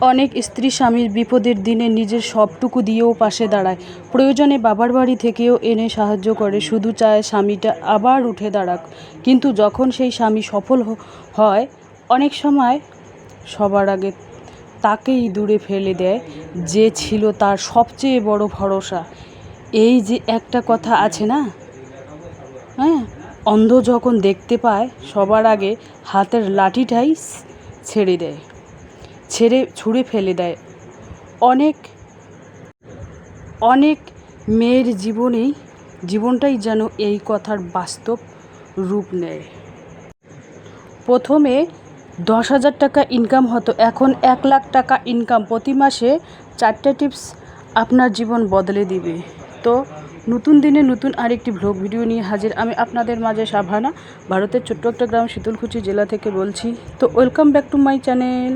অনেক স্ত্রী স্বামীর বিপদের দিনে নিজের সবটুকু দিয়েও পাশে দাঁড়ায়, প্রয়োজনে বাবার বাড়ি থেকেও এনে সাহায্য করে, শুধু চায় স্বামীটা আবার উঠে দাঁড়াক। কিন্তু যখন সেই স্বামী সফল হয়, অনেক সময় সবার আগে তাকেই দূরে ফেলে দেয় যে ছিল তার সবচেয়ে বড় ভরসা। এই যে একটা কথা আছে না, হ্যাঁ, অন্ধ যখন দেখতে পায় সবার আগে হাতের লাঠিটাই ছুঁড়ে ফেলে দেয়। অনেক অনেক মেয়ের জীবনটাই যেন এই কথার বাস্তব রূপ নেয়। প্রথমে 10,000 টাকা ইনকাম হতো, এখন 1,00,000 টাকা ইনকাম। প্রতি মাসে 4টে টিপস আপনার জীবন বদলে দিবে। তো নতুন দিনে নতুন আরেকটি ভ্লগ ভিডিও নিয়ে হাজির আমি আপনাদের মাঝে। সাভানা, ভারতের ছোট্ট একটা গ্রাম শীতলকুচি জেলা থেকে বলছি। তো welcome back to my channel.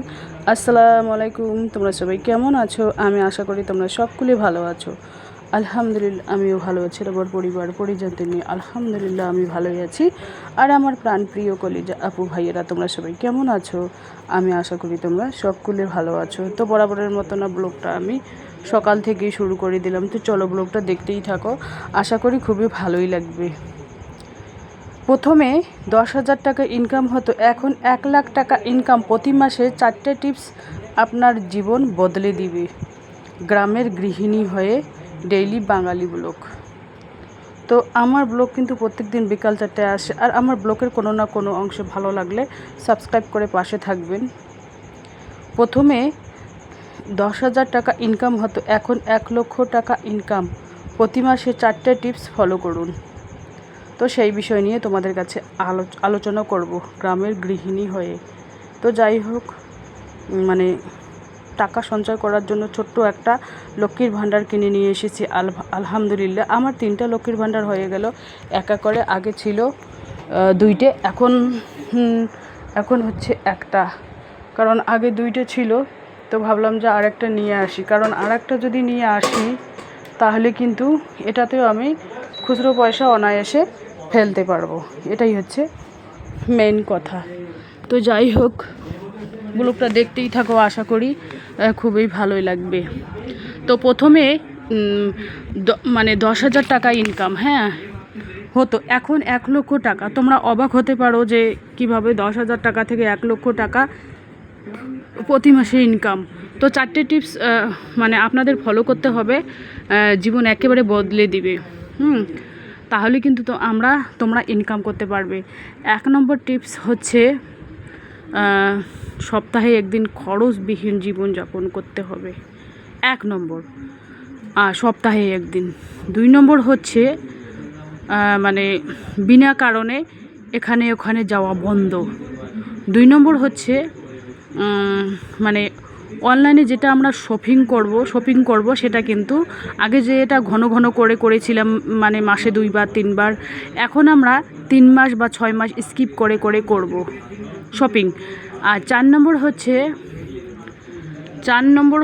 আসসালামু আলাইকুম। তোমরা সবাই কেমন আছো? আমি আশা করি তোমরা সকলে ভালো আছো। আলহামদুলিল্লাহ আমিও ভালো আছি। আমার পরিবার পরিজনদের নিয়ে আলহামদুলিল্লাহ আমি ভালোই আছি। আর আমার প্রাণপ্রিয় কলিজা আপু ভাইয়েরা, তোমরা সবাই কেমন আছো? আমি আশা করি তোমরা সকলে ভালো আছো। তো বরাবরের মতো না, ব্লগটা আমি সকাল থেকেই শুরু করে দিলাম। তো চলো ব্লগটা দেখতেই থাকো, আশা করি খুবই ভালোই লাগবে। প্রথমে 10,000 টাকা ইনকাম হতো, এখন 1,00,000 টাকা ইনকাম। প্রতি মাসে 4টে টিপস আপনার জীবন বদলে দিবে। গ্রামের গৃহিণী হয়ে ডেইলি বাঙালি ব্লগ। তো আমার ব্লগ কিন্তু প্রত্যেক দিন বিকাল 4টায় আসে। আর আমার ব্লগের কোনো না কোনো অংশ ভালো লাগলে সাবস্ক্রাইব করে পাশে থাকবেন। প্রথমে 10,000 টাকা ইনকাম হতো, এখন 1,00,000 টাকা ইনকাম। প্রতি মাসে 4টে টিপস ফলো করুন। তো সেই বিষয় নিয়ে তোমাদের কাছে আলোচনা করব গ্রামের গৃহিণী হয়ে। তো যাই হোক, মানে টাকা সঞ্চয় করার জন্য ছোট্ট একটা লক্ষ্মীর ভাণ্ডার কিনে নিয়ে এসেছি। আলহামদুলিল্লাহ আমার 3টা লক্ষ্মীর ভাণ্ডার হয়ে গেল। একা করে আগে ছিল 2টে, এখন হচ্ছে একটা। কারণ আগে 2টে ছিল, তো ভাবলাম যে আরেকটা নিয়ে আসি। কারণ আরেকটা যদি নিয়ে আসি তাহলে কিন্তু এটাতেও আমি খুচরো পয়সা অনায়াসে ফেলতে পারবো। এটাই হচ্ছে মেন কথা। তো যাই হোক, ব্লগটা দেখতেই থাকো, আশা করি খুবই ভালোই লাগবে। তো প্রথমে 10,000 টাকা ইনকাম হতো, এখন 1,00,000 টাকা। তোমরা অবাক হতে পারো যে কিভাবে 10,000 টাকা থেকে 1,00,000 টাকা প্রতি মাসে ইনকাম। তো 4টে টিপস আপনাদের ফলো করতে হবে, জীবন একেবারে বদলে দিবে। তাহলে কিন্তু তোমরা ইনকাম করতে পারবে। 1 নম্বর টিপস হচ্ছে সপ্তাহে একদিন খরচবিহীন জীবনযাপন করতে হবে। 1 নম্বর, সপ্তাহে একদিন। 2 নম্বর হচ্ছে বিনা কারণে এখানে ওখানে যাওয়া বন্ধ। 2 নম্বর হচ্ছে অনলাইনে যেটা আমরা শপিং করব সেটা কিন্তু আগে যে এটা ঘন ঘন করেছিলাম, মাসে 2বার 3বার, এখন আমরা 3 মাস বা 6 মাস স্কিপ করে করব শপিং। আর 4 নম্বর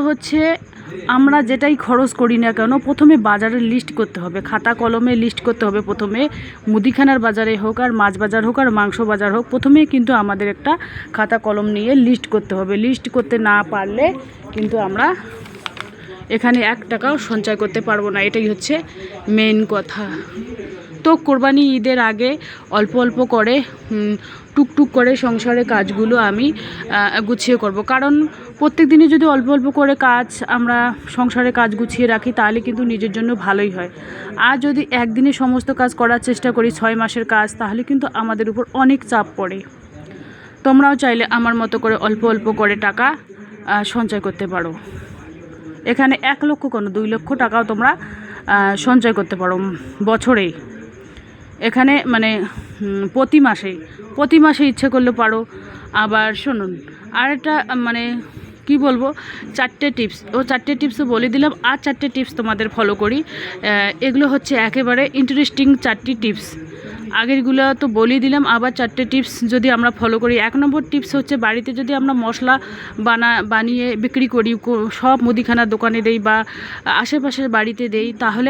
হচ্ছে আমরা যেটাই খরচ করি না কেন, প্রথমে বাজারের লিস্ট করতে হবে, খাতা কলমে লিস্ট করতে হবে। প্রথমে মুদিখানার বাজারে হোক, আর মাছ বাজার হোক, আর মাংস বাজার হোক, প্রথমে কিন্তু আমাদের একটা খাতা কলম নিয়ে লিস্ট করতে হবে। লিস্ট করতে না পারলে কিন্তু আমরা এখানে 1 টাকাও সঞ্চয় করতে পারবো না। এটাই হচ্ছে মেন কথা। তো কোরবানি ঈদের আগে অল্প অল্প করে টুকটুক করে সংসারের কাজগুলো আমি গুছিয়ে করব। কারণ প্রত্যেক দিনে যদি অল্প অল্প করে আমরা সংসারের কাজ গুছিয়ে রাখি তাহলে কিন্তু নিজের জন্য ভালোই হয়। আর যদি একদিনে সমস্ত কাজ করার চেষ্টা করি 6 মাসের কাজ, তাহলে কিন্তু আমাদের উপর অনেক চাপ পড়ে। তোমরাও চাইলে আমার মতো করে অল্প অল্প করে টাকা সঞ্চয় করতে পারো। এখানে 1,00,000 কেন, 2,00,000 টাকাও তোমরা সঞ্চয় করতে পারো বছরে। এখানে প্রতি মাসে ইচ্ছে করলে পারো। আবার শুনুন, আর একটা কি বলবো, 4টে টিপস, 4টে টিপসও বলে দিলাম। আর 4টে টিপস তোমাদের ফলো করি। এগুলো হচ্ছে একেবারে ইন্টারেস্টিং 4টি টিপস। আগেরগুলো তো বলেই দিলাম, আবার 4টে টিপস যদি আমরা ফলো করি। 1 নম্বর টিপস হচ্ছে বাড়িতে যদি আমরা মশলা বানিয়ে বিক্রি করি, সব মুদিখানার দোকানে দেই বা আশেপাশের বাড়িতে দেই, তাহলে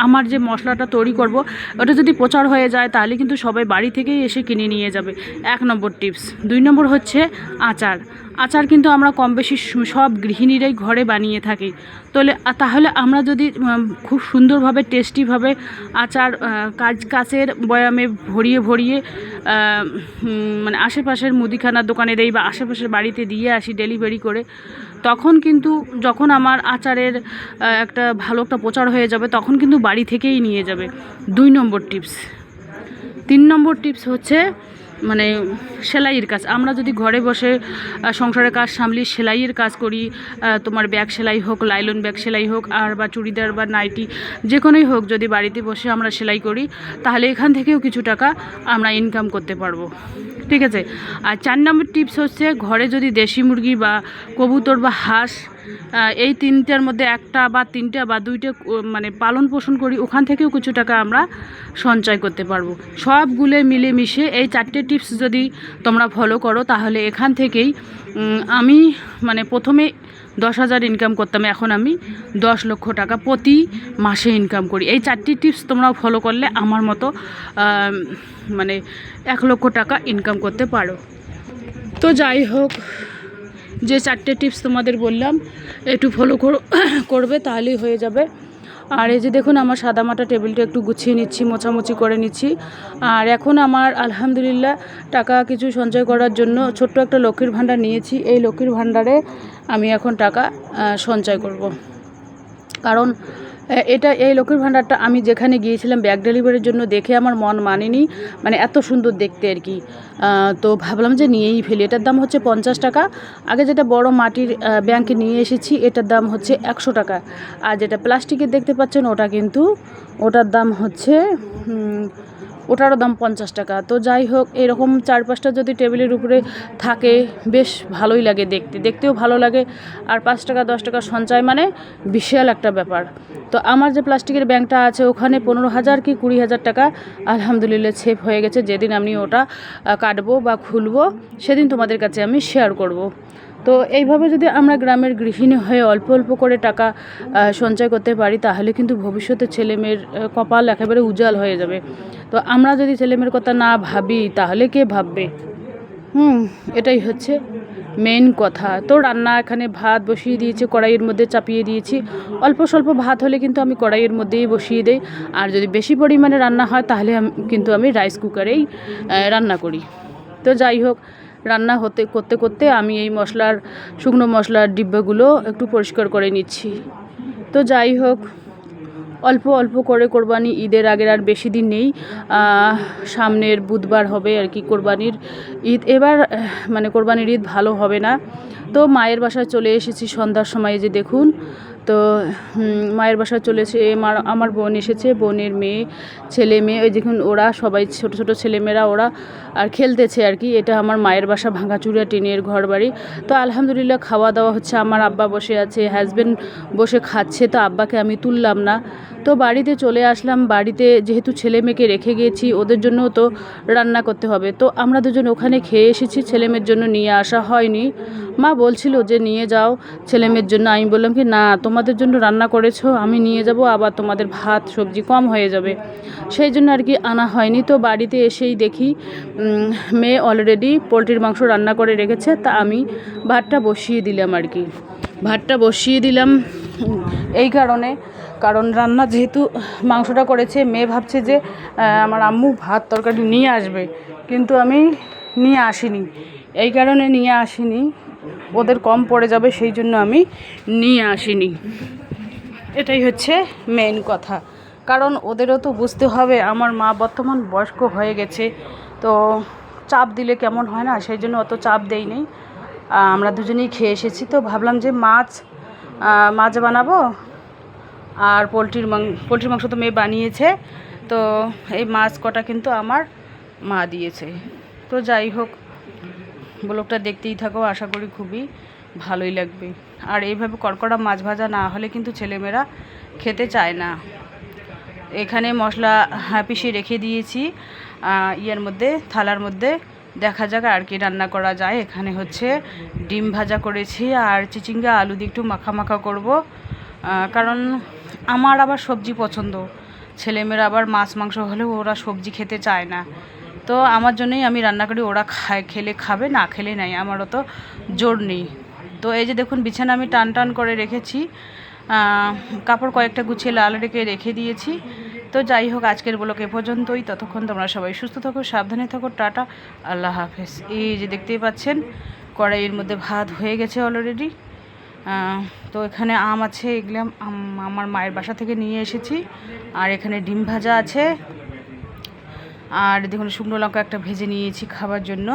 আমার যে মশলাটা তৈরি করব ওটা যদি প্রচার হয়ে যায় তাহলে কিন্তু সবাই বাড়ি থেকেই এসে কিনে নিয়ে যাবে। 1 নম্বর টিপস। 2 নম্বর হচ্ছে আচার কিন্তু আমরা কম বেশি সব গৃহিণীরাই ঘরে বানিয়ে থাকি। তাহলে আমরা যদি খুব সুন্দরভাবে টেস্টিভাবে আচার কাচের বয়ামে ভরিয়ে ভরিয়ে মানে আশেপাশের মুদিখানার দোকানে দেই বা আশেপাশের বাড়িতে দিয়ে আসি ডেলিভারি করে, তখন কিন্তু যখন আমার আচারের একটা ভালো একটা প্রচার হয়ে যাবে তখন কিন্তু বাড়ি থেকেই নিয়ে যাবে। 2 নম্বর টিপস। 3 নম্বর টিপস হচ্ছে মানে সেলাইয়ের কাজ। আমরা যদি ঘরে বসে সংসারের কাজ সামলি সেলাইয়ের কাজ করি, তোমার ব্যাগ সেলাই হোক, লাইলন ব্যাগ সেলাই হোক, আর বা চুড়িদার বা নাইটি যে কোনোই হোক, যদি বাড়িতে বসে আমরা সেলাই করি তাহলে এখান থেকেও কিছু টাকা আমরা ইনকাম করতে পারবো। ঠিক আছে। আর 4 নম্বর টিপস হচ্ছে ঘরে যদি দেশি মুরগি বা কবুতর বা হাঁস এই 3টার মধ্যে 1টা বা 3টা বা 2টা মানে পালন পোষণ করি, ওখান থেকেও কিছু টাকা আমরা সঞ্চয় করতে পারবো। সবগুলো মিলেমিশে এই 4টে টিপস যদি তোমরা ফলো করো তাহলে এখান থেকেই আমি মানে প্রথমে 10,000 ইনকাম করতাম, এখন আমি 10 লক্ষ টাকা প্রতি মাসে ইনকাম করি। এই 4টি টিপস তোমরাও ফলো করলে আমার মতো মানে 1 লক্ষ টাকা ইনকাম করতে পারো। তো যাই হোক, যে 4টে টিপস তোমাদের বললাম একটু ফলো করবে তাহলেই হয়ে যাবে। আর এই যে দেখুন আমার সাদামাটা টেবিলটা একটু গুছিয়ে নিচ্ছি, মোছামুছি করে নিচ্ছি। আর এখন আমার আলহামদুলিল্লাহ টাকা কিছু সঞ্চয় করার জন্য ছোট্ট একটা লক্ষ্মীর ভাণ্ডার নিয়েছি। এই লক্ষ্মীর ভাণ্ডারে আমি এখন টাকা সঞ্চয় করব। কারণ এই লক্ষ্মীর ভাণ্ডারটা আমি যেখানে গিয়েছিলাম ব্যাগ ডেলিভারির জন্য দেখে আমার মন মানেনি, মানে এত সুন্দর দেখতে আর কি। তো ভাবলাম যে নিয়েই ফেলি। এটার দাম হচ্ছে 50 টাকা। আগে যেটা বড় মাটির ব্যাংকে নিয়ে এসেছি এটার দাম হচ্ছে 100 টাকা। আর যেটা প্লাস্টিকের দেখতে পাচ্ছেন ওটার দাম হচ্ছে ওটারও দাম 50 টাকা। তো যাই হোক, এরকম 4-5টা যদি টেবিলের উপরে থাকে বেশ ভালোই লাগে, দেখতেও ভালো লাগে। আর 5 টাকা 10 টাকা সঞ্চয় মানে বিশাল একটা ব্যাপার। তো আমার যে প্লাস্টিকের ব্যাংকটা আছে ওখানে 15,000 কি 20,000 টাকা আলহামদুলিল্লাহ সেভ হয়ে গেছে। যেদিন আমি ওটা কাটবো বা খুলবো সেদিন তোমাদের কাছে আমি শেয়ার করব। তো এইভাবে যদি আমরা গ্রামের গৃহিণী হয়ে অল্প অল্প করে টাকা সঞ্চয় করতে পারি তাহলে কিন্তু ভবিষ্যতে ছেলেমেয়ের কপাল একেবারে উজ্জ্বল হয়ে যাবে। তো আমরা যদি ছেলেমেয়ের কথা না ভাবি তাহলে কে ভাববে? এটাই হচ্ছে মেন কথা। তো রান্না এখানে ভাত বসিয়ে দিয়েছি, কড়াইয়ের মধ্যে চাপিয়ে দিয়েছি। অল্প স্বল্প ভাত হলে কিন্তু আমি কড়াইয়ের মধ্যেই বসিয়ে দিই। আর যদি বেশি পরিমাণে রান্না হয় তাহলে কিন্তু আমি রাইস কুকারেই রান্না করি। তো যাই হোক, রান্না করতে করতে আমি এই শুকনো মশলার ডিব্বাগুলো একটু পরিষ্কার করে নিচ্ছি। তো যাই হোক, অল্প অল্প করে কোরবানি ঈদের আগের আর বেশি দিন নেই, সামনের বুধবার হবে আর কি কোরবানির ঈদ। এবার মানে কোরবানির ঈদ ভালো হবে না। তো মায়ের বাসায় চলে এসেছি সন্ধ্যার সময়, যে দেখুন। তো মায়ের বাসায় চলে এসে আমার বোন এসেছে, বোনের ছেলে মেয়ে ওই দেখুন, ওরা সবাই ছোট ছোট ছেলেমেয়েরা ওরা আর খেলতেছে আর কি। এটা আমার মায়ের বাসা, ভাঙাচুরা টিনের ঘর বাড়ি। তো আলহামদুলিল্লাহ খাওয়া দাওয়া হচ্ছে। আমার আব্বা বসে আছে, হাজব্যান্ড বসে খাচ্ছে। তো আব্বাকে আমি তুললাম না। তো বাড়িতে চলে আসলাম। বাড়িতে যেহেতু ছেলে মেয়েকে রেখে গিয়েছি ওদের জন্যও তো রান্না করতে হবে। তো আমরা দুজন ওখানে খেয়ে এসেছি, ছেলে মেয়ের জন্য নিয়ে আসা হয়নি। মা বলছিল যে নিয়ে যাও ছেলে মেয়ের জন্য। আমি বললাম কি না, তোমাদের জন্য রান্না করেছো, আমি নিয়ে যাব, আবার তোমাদের ভাত সবজি কম হয়ে যাবে, সেই জন্য আর কি আনা হয়নি। তো বাড়িতে এসেই দেখি মেয়ে অলরেডি পোলট্রির মাংস রান্না করে রেখেছে। তা আমি ভাতটা বসিয়ে দিলাম আর কি। ভাতটা বসিয়ে দিলাম এই কারণ রান্না যেহেতু মাংসটা করেছে, মেয়ে ভাবছে যে আমার আম্মু ভাত তরকারি নিয়ে আসবে, কিন্তু আমি নিয়ে আসিনি। এই কারণে নিয়ে আসিনি, ওদের কম পড়ে যাবে সেই জন্য আমি নিয়ে আসিনি। এটাই হচ্ছে মেন কথা। কারণ ওদেরও তো বুঝতে হবে আমার মা বর্তমান বয়স্ক হয়ে গেছে, তো চাপ দিলে কেমন হয় না, সেই জন্য অত চাপ দেইনি। আমরা দুজনেই খেয়ে এসেছি। তো ভাবলাম যে মাছ বানাবো, আর পোলট্রির মাংস তো মেয়ে বানিয়েছে। তো এই মাছ কটা কিন্তু আমার মা দিয়েছে। তো যাই হোক, ব্লগটা দেখতেই থাকো, আশা করি খুবই ভালোই লাগবে। আর এইভাবে কড়কড়া মাছ ভাজা না হলে কিন্তু ছেলেমেয়েরা খেতে চায় না। এখানে মশলা পিষিয়ে রেখে দিয়েছি থালার মধ্যে, দেখা যাক আর কি রান্না করা যায়। এখানে হচ্ছে ডিম ভাজা করেছি, আর চিচিঙ্গা আলু দিয়ে একটু মাখা করব। কারণ আমার আবার সবজি পছন্দ, ছেলেমেয়েরা আবার মাছ মাংস হলেও ওরা সবজি খেতে চায় না। তো আমার জন্যই আমি রান্না করি, ওরা খেলে খাবে, না খেলে নাই, আমারও তো জোর নেই। তো এই যে দেখুন বিছানা আমি টান টান করে রেখেছি, কাপড় কয়েকটা গুছিয়ে লাল রেখে দিয়েছি। তো যাই হোক, আজকের ব্লগ এ পর্যন্তই। ততক্ষণ তোমরা সবাই সুস্থ থাকো, সাবধানে থাকো, টাটা, আল্লাহ হাফেজ। এই যে দেখতেই পাচ্ছেন কড়াইয়ের মধ্যে ভাত হয়ে গেছে অলরেডি। তো এখানে আম আছে, এগুলো আমার মায়ের বাসা থেকে নিয়ে এসেছি। আর এখানে ডিম ভাজা আছে, আর দেখুন শুকনো লঙ্কা একটা ভেজে নিয়েছি খাবার জন্য।